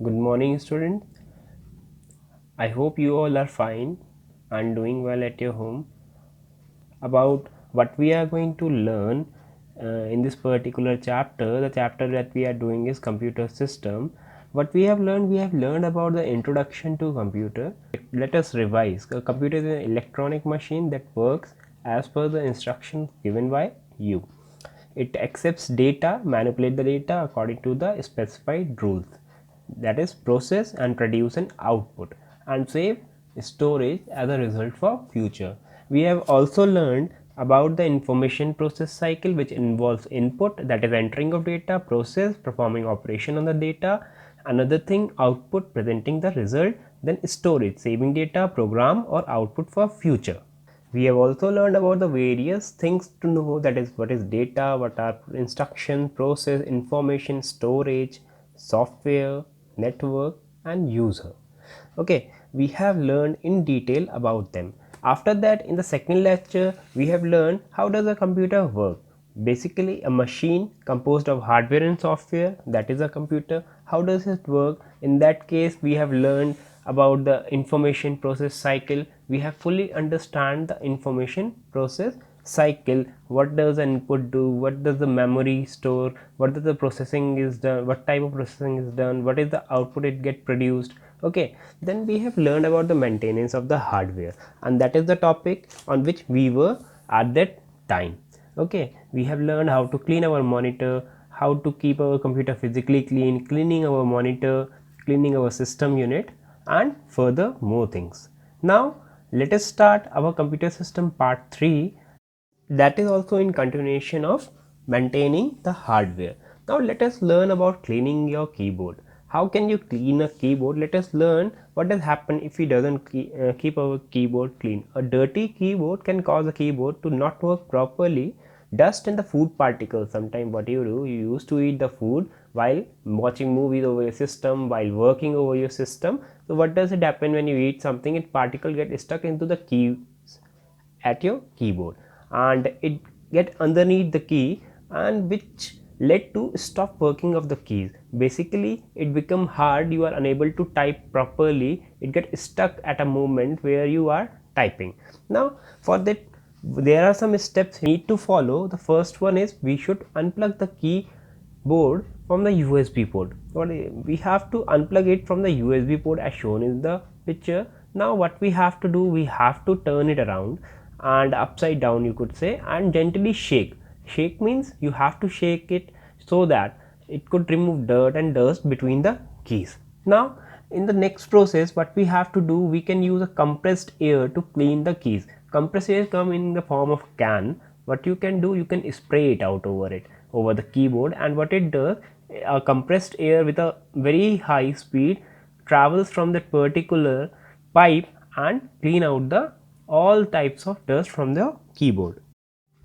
Good morning, students. I hope you all are fine and doing well at your home. About what we are going to learn in this particular chapter, the chapter that we are doing is computer system. What we have learned about the introduction to computer. Let us revise. A computer is an electronic machine that works as per the instructions given by you. It accepts data, manipulate the data according to the specified rules, that is process and produce an output and save storage as a result for future. We have also learned about the information process cycle, which involves input, that is entering of data, process, performing operation on the data, another thing output, presenting the result, then storage, saving data, program or output for future. We have also learned about the various things to know, that is what is data, what are instruction, process, information, storage, software, network and user. Okay, we have learned in detail about them. After that, in the second lecture, we have learned how does a computer work. Basically a machine composed of hardware and software, that is a computer. How does it work? In that case, we have learned about the information process cycle. We have fully understand the information process cycle. What does an input do, what does the memory store, what does the processing is done, what type of processing is done, what is the output it get produced. Okay, then we have learned about the maintenance of the hardware, and that is the topic on which we were at that time. Okay, we have learned how to clean our monitor, how to keep our computer physically clean, cleaning our monitor, cleaning our system unit and further more things. Now let us start our computer system part 3, that is also in continuation of maintaining the hardware. Now let us learn about cleaning your keyboard. How can you clean a keyboard? Let us learn what does happen if we doesn't keep our keyboard clean. A dirty keyboard can cause a keyboard to not work properly. Dust and the food particles. Sometimes what you do, you used to eat the food while watching movies over your system, while working over your system. So what does it happen when you eat something? It particle get stuck into the keys at your keyboard and it get underneath the key, and which led to stop working of the keys. Basically it become hard, you are unable to type properly, it get stuck at a moment where you are typing. Now for that there are some steps we need to follow. The first one is we should unplug the keyboard from the USB port. We have to unplug it from the USB port as shown in the picture. Now what we have to do, we have to turn it around and upside down you could say, and gently shake. Shake means you have to shake it so that it could remove dirt and dust between the keys. Now in the next process what we have to do, we can use a compressed air to clean the keys. Compressed air come in the form of can. What you can do, you can spray it out over the keyboard, and what it does, a compressed air with a very high speed travels from that particular pipe and clean out the all types of dust from the keyboard.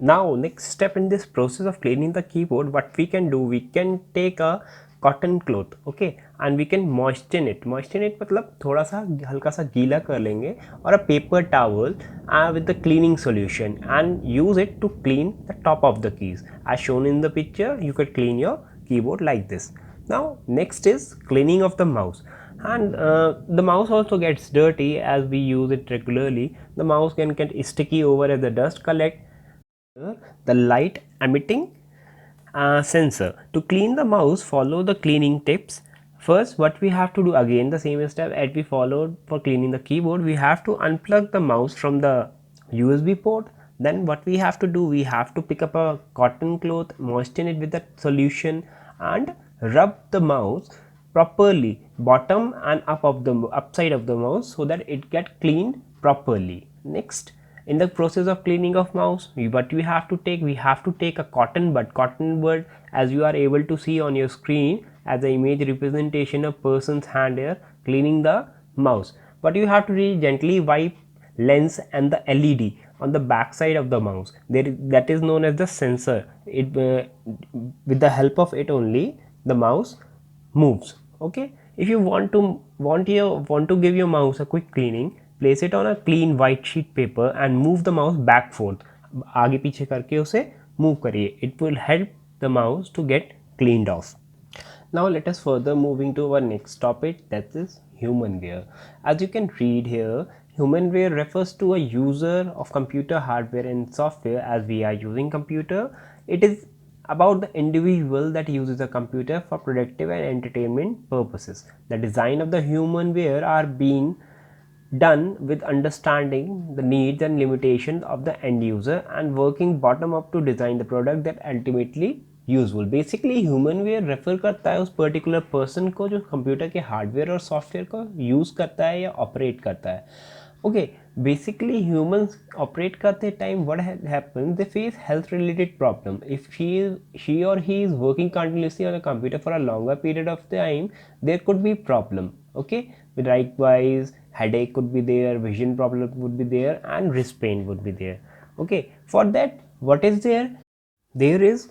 Now next step in this process of cleaning the keyboard, what we can do, we can take a cotton cloth, okay, and we can moisten it मतलब थोड़ा सा हल्का सा गीला कर लेंगे, और a paper towel with the cleaning solution, and use it to clean the top of the keys. As shown in the picture, you could clean your keyboard like this. Now next is cleaning of the mouse, and the mouse also gets dirty as we use it regularly. The mouse can get sticky over as the dust collect. The light emitting sensor. To clean the mouse, follow the cleaning tips. First what we have to do, again the same step as we followed for cleaning the keyboard, we have to unplug the mouse from the USB port. Then what we have to do, we have to pick up a cotton cloth, moisten it with the solution and rub the mouse properly, bottom and upside of the mouse, so that it get cleaned properly. Next, in the process of cleaning of mouse, what we have to take a cotton bud, as you are able to see on your screen as an image representation of person's hand here cleaning the mouse. But you have to really gently wipe lens and the LED on the back side of the mouse. That is known as the sensor. With the help of it only the mouse moves. Okay, if you want to give your mouse a quick cleaning, place it on a clean white sheet paper and move the mouse back forth. आगे पीछे करके उसे move करिए. It will help the mouse to get cleaned off. Now let us further moving to our next topic, that is humanware. As you can read here, humanware refers to a user of computer hardware and software. As we are using computer, it is about the individual that uses a computer for productive and entertainment purposes. The design of the humanware are being done with understanding the needs and limitations of the end user and working bottom up to design the product that ultimately useful. Basically humanware refer करता है उस particular person को जो computer के hardware और software को use करता है या ऑपरेट करता है. ओके, बेसिकली ह्यूमंस ऑपरेट करते time what happens, they face health related problem. If she और he is working continuously on a computer for a longer period of time, there could be problem. Okay, likewise headache could be there, vision problem would be there, and wrist pain would be there. Okay, for that what is there? There is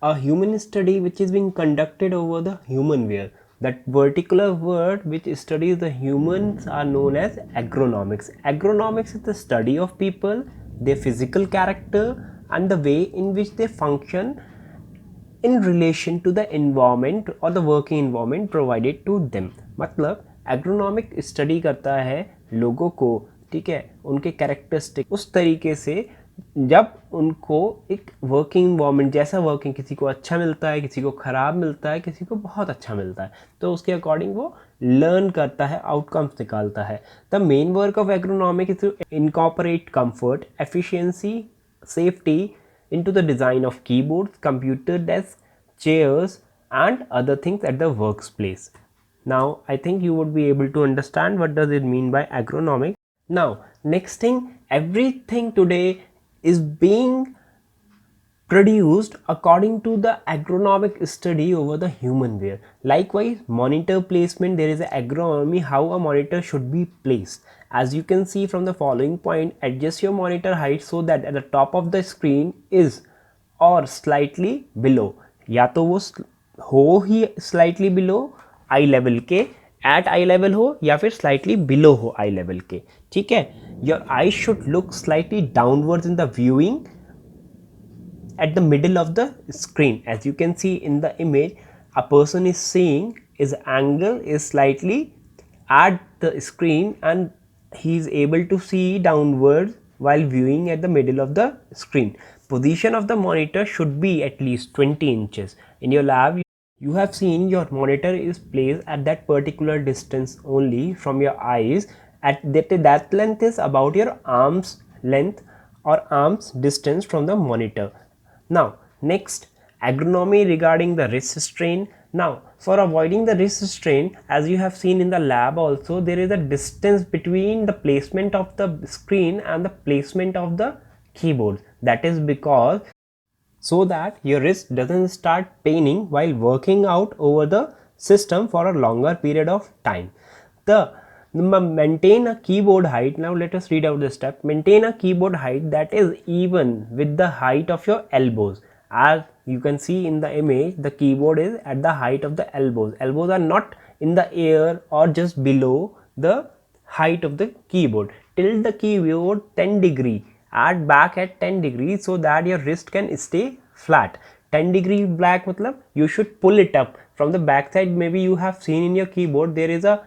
a human study which is being conducted over the humanware. That particular word which studies the humans are known as agronomics. Agronomics is the study of people, their physical character, and the way in which they function in relation to the environment or the working environment provided to them. मतलब agronomic study करता है लोगों को, ठीक है, उनके characteristic उस तरीके से जब उनको एक वर्किंग इन्वायरमेंट, जैसा वर्किंग किसी को अच्छा मिलता है, किसी को ख़राब मिलता है, किसी को बहुत अच्छा मिलता है, तो उसके अकॉर्डिंग वो लर्न करता है, आउटकम्स निकालता है. The main work of agronomic is to incorporate comfort, efficiency, safety into the design of keyboards, computer desks, chairs, and other things at the workplace. Now I think you would be able to understand what does it mean by agronomic. Now next thing, everything today is being produced according to the agronomic study over the humanware. Likewise, monitor placement, there is an agronomy how a monitor should be placed. As you can see from the following point, adjust your monitor height so that at the top of the screen is or slightly below, या तो वो हो ही slightly below eye level के, at eye level हो, या फिर slightly below हो eye level के. ठीक है, your eyes should look slightly downwards in the viewing at the middle of the screen. As you can see in the image, a person is seeing his angle is slightly at the screen and he is able to see downwards while viewing at the middle of the screen. Position of the monitor should be at least 20 inches. In your lab, you have seen your monitor is placed at that particular distance only from your eyes. At that length is about your arm's length or arm's distance from the monitor. Now next, agronomy regarding the wrist strain. Now for avoiding the wrist strain, as you have seen in the lab also, there is a distance between the placement of the screen and the placement of the keyboard. That is because so that your wrist doesn't start paining while working out over the system for a longer period of time. Maintain a keyboard height. Now let us read out the step. Maintain a keyboard height that is even with the height of your elbows. As you can see in the image, the keyboard is at the height of the elbows. Elbows are not in the air or just below the height of the keyboard. Tilt the keyboard 10 degree. Add back at 10 degrees so that your wrist can stay flat. 10 degree back matlab you should pull it up from the back side. Maybe you have seen in your keyboard there is a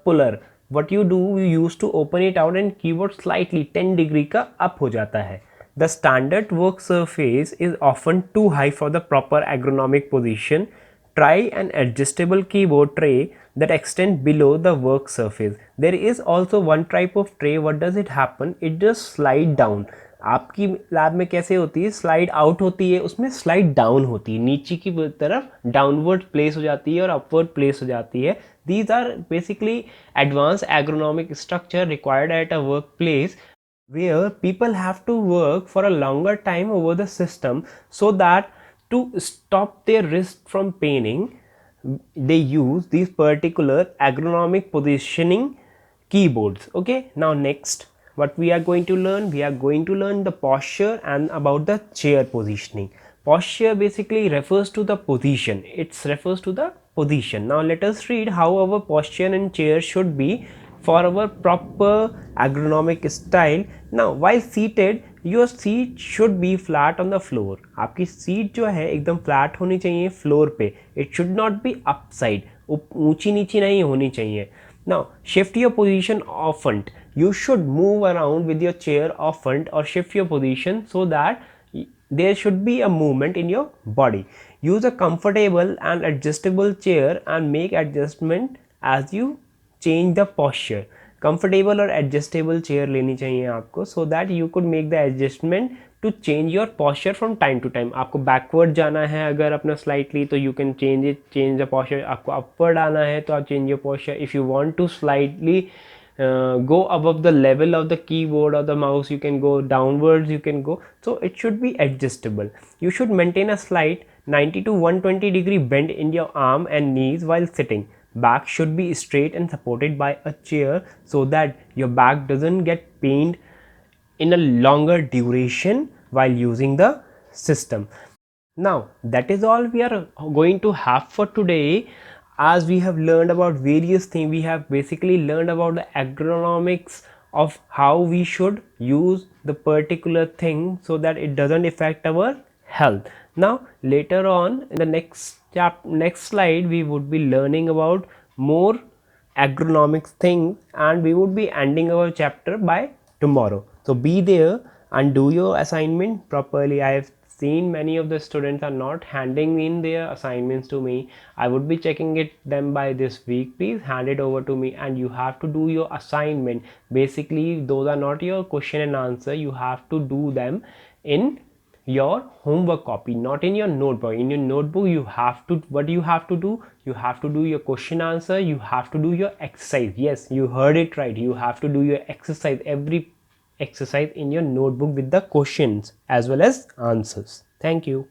puller. What you do, you used to open it out and keyboard slightly 10 degree का up हो जाता है. The standard work surface is often too high for the proper ergonomic position. Try an adjustable keyboard tray that extends below the work surface. There is also one type of tray. What does it happen? It just slide down. आपकी lab में कैसे होती है, slide out होती है, उसमें slide down होती है, नीचे की तरफ डाउनवर्ड प्लेस हो जाती है और अपवर्ड प्लेस हो जाती है. These are basically advanced ergonomic structure required at a workplace where people have to work for a longer time over the system, so that to stop their wrist from paining, they use these particular ergonomic positioning keyboards. Okay, now next, what we are going to learn, we are going to learn the posture and about the chair positioning. Posture basically refers to the position. It refers to the position. Now let us read how our posture and chair should be for our proper ergonomic style. Now while seated, your seat should be flat on the floor. आपकी seat जो है एकदम flat होनी चाहिए floor पे. It should not be upside, ऊंची नीची नहीं होनी चाहिए. Now shift your position often. You should move around with your chair often or shift your position so that there should be a movement in your body. Use a comfortable and adjustable chair and make adjustment as you change the posture. Comfortable और adjustable chair लेनी चाहिए आपको so that you could make the adjustment to change your posture from time to time. आपको backward जाना है अगर अपना slightly तो you can change the posture. आपको upward आना है तो आप change your posture. If you want to slightly go above the level of the keyboard or the mouse, you can go downwards, you can go, so it should be adjustable. You should maintain a slight 90 to 120 degree bend in your arm and knees while sitting. Back should be straight and supported by a chair so that your back doesn't get pained in a longer duration while using the system. Now that is all we are going to have for today. As we have learned about various things, we have basically learned about the ergonomics of how we should use the particular thing so that it doesn't affect our health. Now later on in the next slide we would be learning about more ergonomics things and we would be ending our chapter by tomorrow. So be there and do your assignment properly. I have seen many of the students are not handing in their assignments to me. I would be checking it them by this week. Please hand it over to me and you have to do your assignment. Basically those are not your question and answer. You have to do them in your homework copy, not in your notebook. In your notebook you have to, what you have to do, you have to do your question answer, you have to do your exercise. Yes, you heard it right, you have to do your exercise, every exercise in your notebook with the questions as well as answers. Thank you.